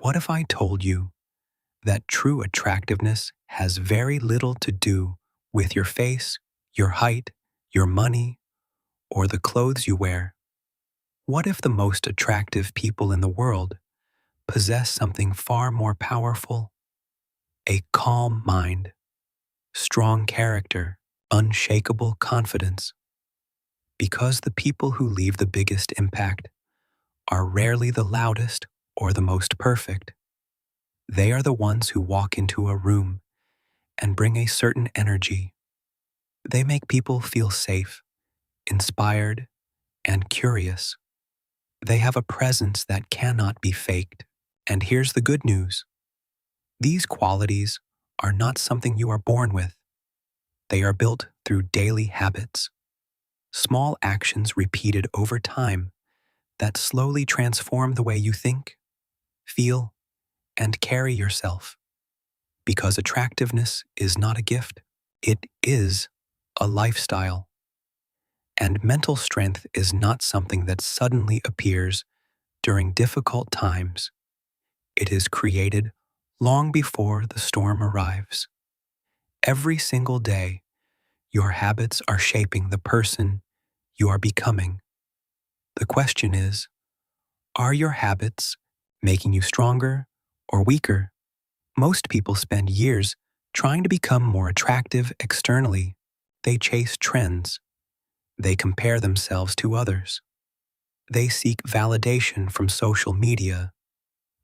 What if I told you that true attractiveness has very little to do with your face, your height, your money, or the clothes you wear? What if the most attractive people in the world possess something far more powerful? A calm mind, strong character, unshakable confidence. Because the people who leave the biggest impact are rarely the loudest or the most perfect. They are the ones who walk into a room and bring a certain energy. They make people feel safe, inspired, and curious. They have a presence that cannot be faked. And here's the good news. These qualities are not something you are born with. They are built through daily habits, small actions repeated over time that slowly transform the way you think, feel, and carry yourself. Because attractiveness is not a gift, it is a lifestyle. And mental strength is not something that suddenly appears during difficult times. It is created long before the storm arrives. Every single day, your habits are shaping the person you are becoming. The question is, are your habits making you stronger or weaker? Most people spend years trying to become more attractive externally. They chase trends. They compare themselves to others. They seek validation from social media,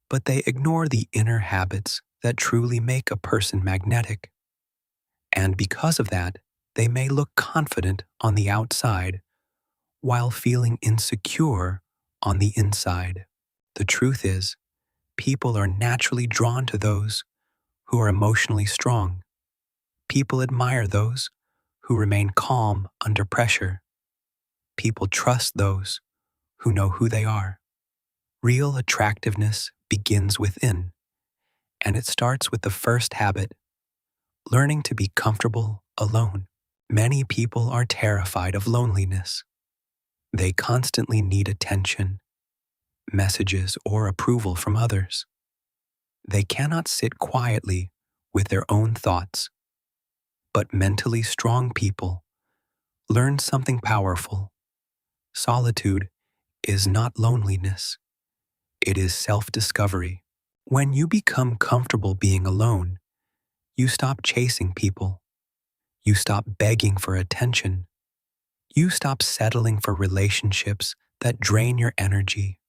but they ignore the inner habits that truly make a person magnetic. And because of that, they may look confident on the outside while feeling insecure on the inside. The truth is, people are naturally drawn to those who are emotionally strong. People admire those who remain calm under pressure. People trust those who know who they are. Real attractiveness begins within, and it starts with the first habit, learning to be comfortable alone. Many people are terrified of loneliness. They constantly need attention, messages, or approval from others. They cannot sit quietly with their own thoughts. But mentally strong people learn something powerful. Solitude is not loneliness. It is self-discovery. When you become comfortable being alone, you stop chasing people. You stop begging for attention. You stop settling for relationships that drain your energy.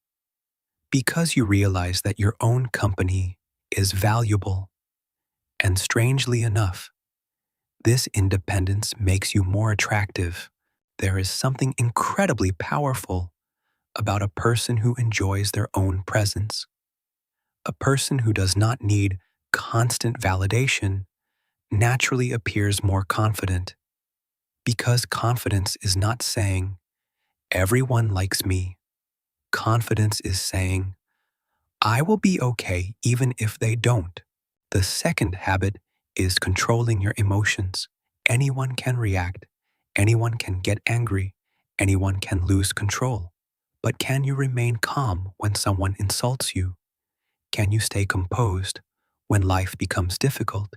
Because you realize that your own company is valuable. And strangely enough, this independence makes you more attractive. There is something incredibly powerful about a person who enjoys their own presence. A person who does not need constant validation naturally appears more confident. Because confidence is not saying, everyone likes me. Confidence is saying, I will be okay even if they don't. The second habit is controlling your emotions. Anyone can react. Anyone can get angry. Anyone can lose control. But can you remain calm when someone insults you? Can you stay composed when life becomes difficult?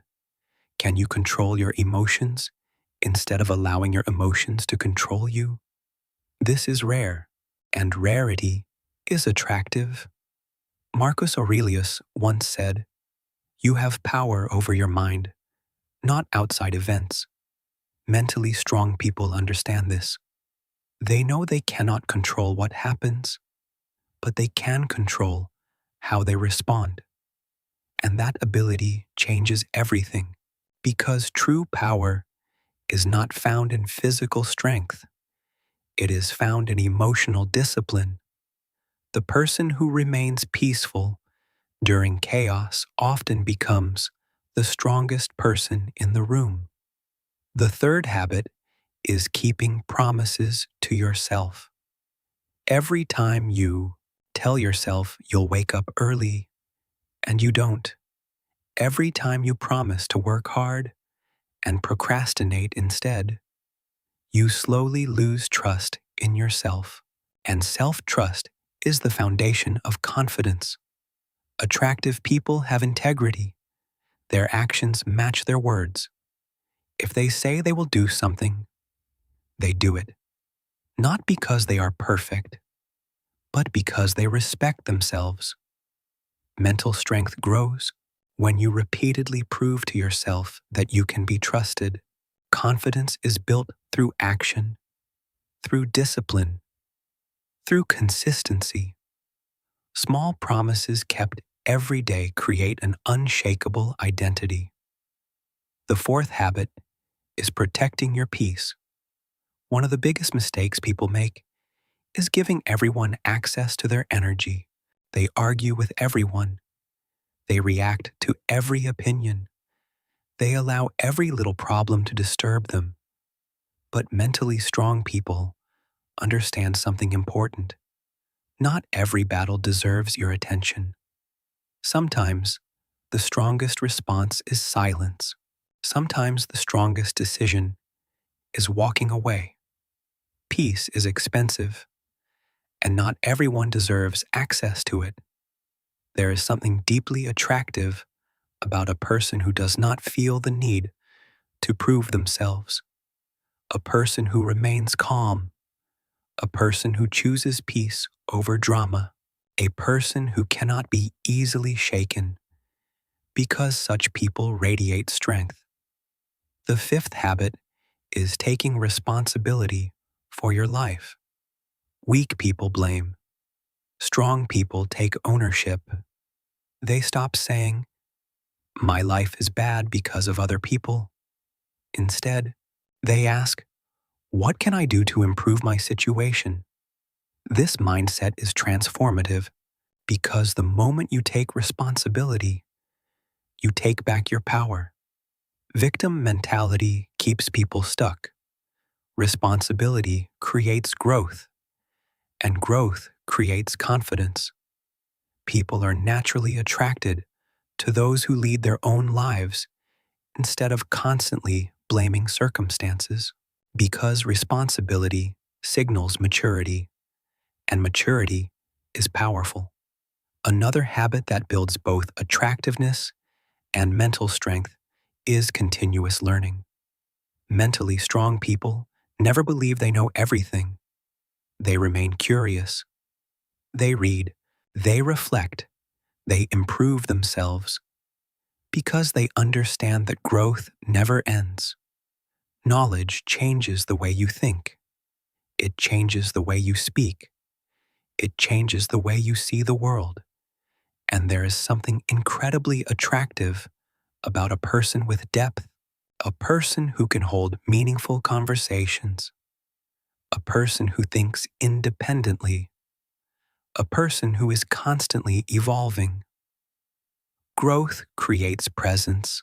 Can you control your emotions instead of allowing your emotions to control you? This is rare, and rarity is attractive. Marcus Aurelius once said, "You have power over your mind, not outside events." Mentally strong people understand this. They know they cannot control what happens, but they can control how they respond. And that ability changes everything, because true power is not found in physical strength. It is found in emotional discipline. The person who remains peaceful during chaos often becomes the strongest person in the room. The third habit is keeping promises to yourself. Every time you tell yourself you'll wake up early and you don't, every time you promise to work hard and procrastinate instead, you slowly lose trust in yourself. And self-trust is the foundation of confidence. Attractive people have integrity. Their actions match their words. If they say they will do something, they do it. Not because they are perfect, but because they respect themselves. Mental strength grows when you repeatedly prove to yourself that you can be trusted. Confidence is built through action, through discipline, through consistency. Small promises kept every day create an unshakable identity. The fourth habit is protecting your peace. One of the biggest mistakes people make is giving everyone access to their energy. They argue with everyone. They react to every opinion. They allow every little problem to disturb them. But mentally strong people understand something important. Not every battle deserves your attention. Sometimes, the strongest response is silence. Sometimes the strongest decision is walking away. Peace is expensive, and not everyone deserves access to it. There is something deeply attractive about a person who does not feel the need to prove themselves, a person who remains calm, a person who chooses peace over drama, a person who cannot be easily shaken, because such people radiate strength. The fifth habit is taking responsibility for your life. Weak people blame. Strong people take ownership. They stop saying, "My life is bad because of other people." Instead, they ask, "What can I do to improve my situation?" This mindset is transformative because the moment you take responsibility, you take back your power. Victim mentality keeps people stuck. Responsibility creates growth, and growth creates confidence. People are naturally attracted to those who lead their own lives instead of constantly blaming circumstances, because responsibility signals maturity, and maturity is powerful. Another habit that builds both attractiveness and mental strength is continuous learning. Mentally strong people never believe they know everything. They remain curious. They read, they reflect, they improve themselves because they understand that growth never ends. Knowledge changes the way you think. It changes the way you speak. It changes the way you see the world. And there is something incredibly attractive about a person with depth, a person who can hold meaningful conversations, a person who thinks independently, a person who is constantly evolving. Growth creates presence,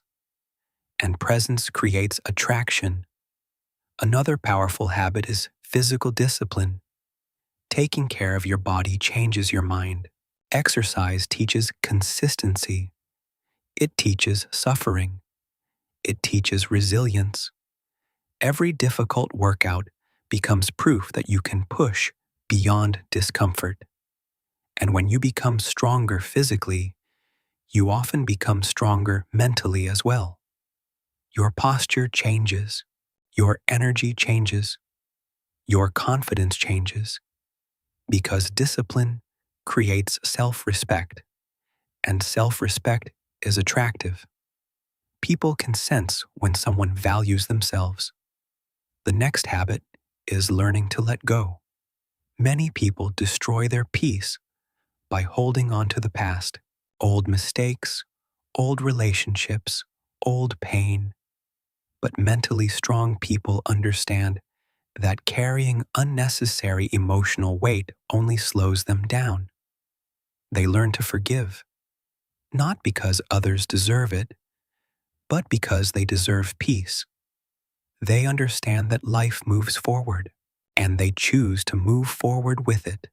and presence creates attraction. Another powerful habit is physical discipline. Taking care of your body changes your mind. Exercise teaches consistency. It teaches suffering. It teaches resilience. Every difficult workout becomes proof that you can push beyond discomfort. And when you become stronger physically, you often become stronger mentally as well. Your posture changes. Your energy changes. Your confidence changes. Because discipline creates self-respect, and self-respect is attractive. People can sense when someone values themselves. The next habit is learning to let go. Many people destroy their peace by holding on to the past, old mistakes, old relationships, old pain. But mentally strong people understand that carrying unnecessary emotional weight only slows them down. They learn to forgive, not because others deserve it, but because they deserve peace. They understand that life moves forward, and they choose to move forward with it.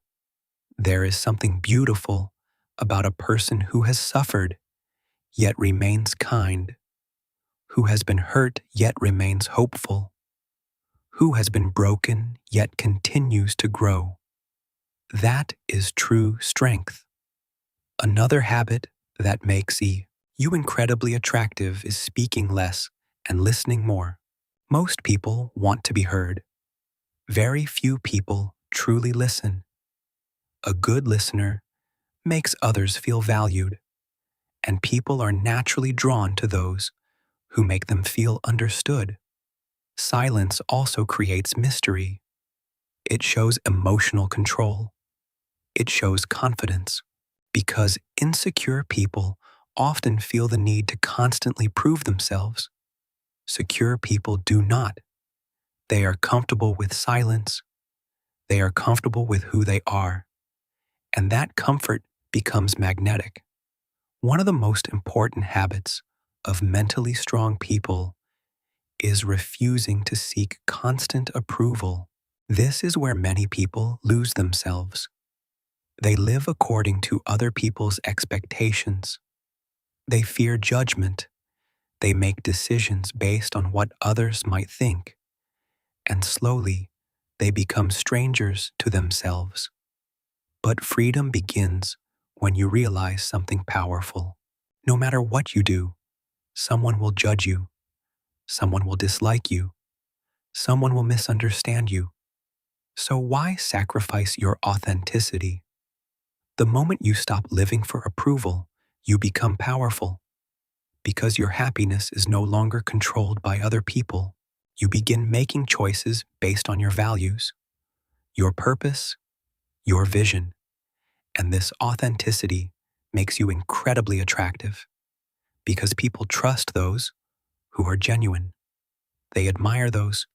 There is something beautiful about a person who has suffered, yet remains kind, who has been hurt, yet remains hopeful, who has been broken, yet continues to grow. That is true strength. Another habit that makes you incredibly attractive is speaking less and listening more. Most people want to be heard. Very few people truly listen. A good listener makes others feel valued, and people are naturally drawn to those who make them feel understood. Silence also creates mystery. It shows emotional control. It shows confidence, because insecure people often feel the need to constantly prove themselves. Secure people do not. They are comfortable with silence. They are comfortable with who they are, and that comfort becomes magnetic. One of the most important habits of mentally strong people is refusing to seek constant approval. This is where many people lose themselves. They live according to other people's expectations. They fear judgment. They make decisions based on what others might think. And slowly, they become strangers to themselves. But freedom begins when you realize something powerful. No matter what you do, someone will judge you. Someone will dislike you. Someone will misunderstand you. So why sacrifice your authenticity? The moment you stop living for approval, you become powerful. Because your happiness is no longer controlled by other people, you begin making choices based on your values, your purpose, your vision. And this authenticity makes you incredibly attractive because people trust those who are genuine. They admire those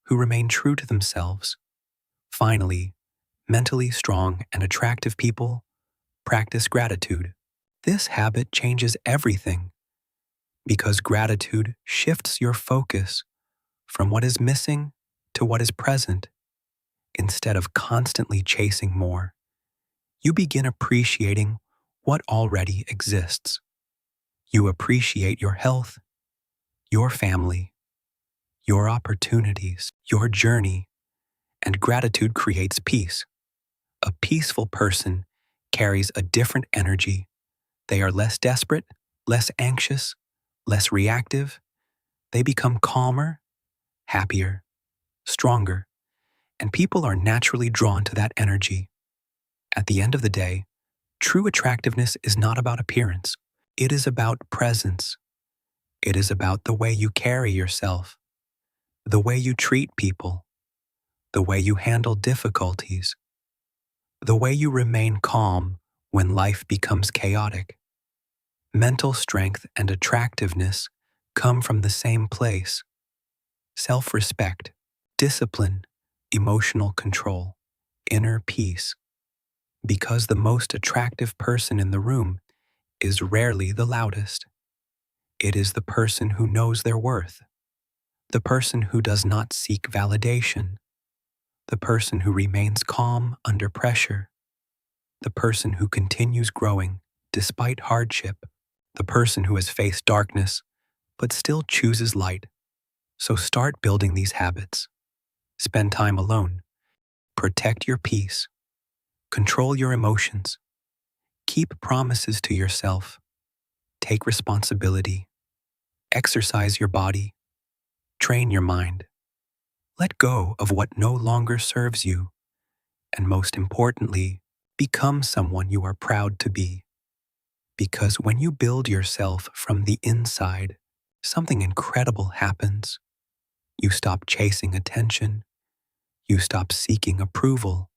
who remain true to themselves. Finally, mentally strong and attractive people practice gratitude. This habit changes everything because gratitude shifts your focus from what is missing to what is present. Instead of constantly chasing more, you begin appreciating what already exists. You appreciate your health, your family, your opportunities, your journey, and gratitude creates peace. A peaceful person carries a different energy. They are less desperate, less anxious, less reactive. They become calmer, happier, stronger, and people are naturally drawn to that energy. At the end of the day, true attractiveness is not about appearance. It is about presence. It is about the way you carry yourself, the way you treat people, the way you handle difficulties, the way you remain calm when life becomes chaotic. Mental strength and attractiveness come from the same place: self-respect, discipline, emotional control, inner peace. Because the most attractive person in the room is rarely the loudest. It is the person who knows their worth, the person who does not seek validation, the person who remains calm under pressure, the person who continues growing despite hardship, the person who has faced darkness but still chooses light. So start building these habits. Spend time alone. Protect your peace. Control your emotions. Keep promises to yourself. Take responsibility. Exercise your body. Train your mind. Let go of what no longer serves you. And most importantly, become someone you are proud to be. Because when you build yourself from the inside, something incredible happens. You stop chasing attention. You stop seeking approval.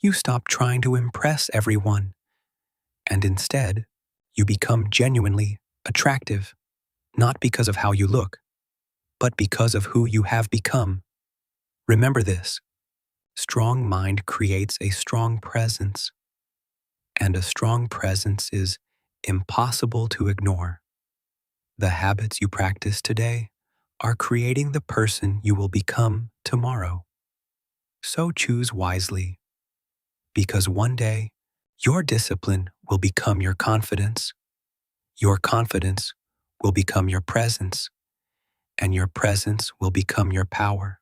You stop trying to impress everyone. And instead, you become genuinely attractive, not because of how you look, but because of who you have become. Remember this: strong mind creates a strong presence, and a strong presence is impossible to ignore. The habits you practice today are creating the person you will become tomorrow. So choose wisely, because one day, your discipline will become your confidence will become your presence, and your presence will become your power.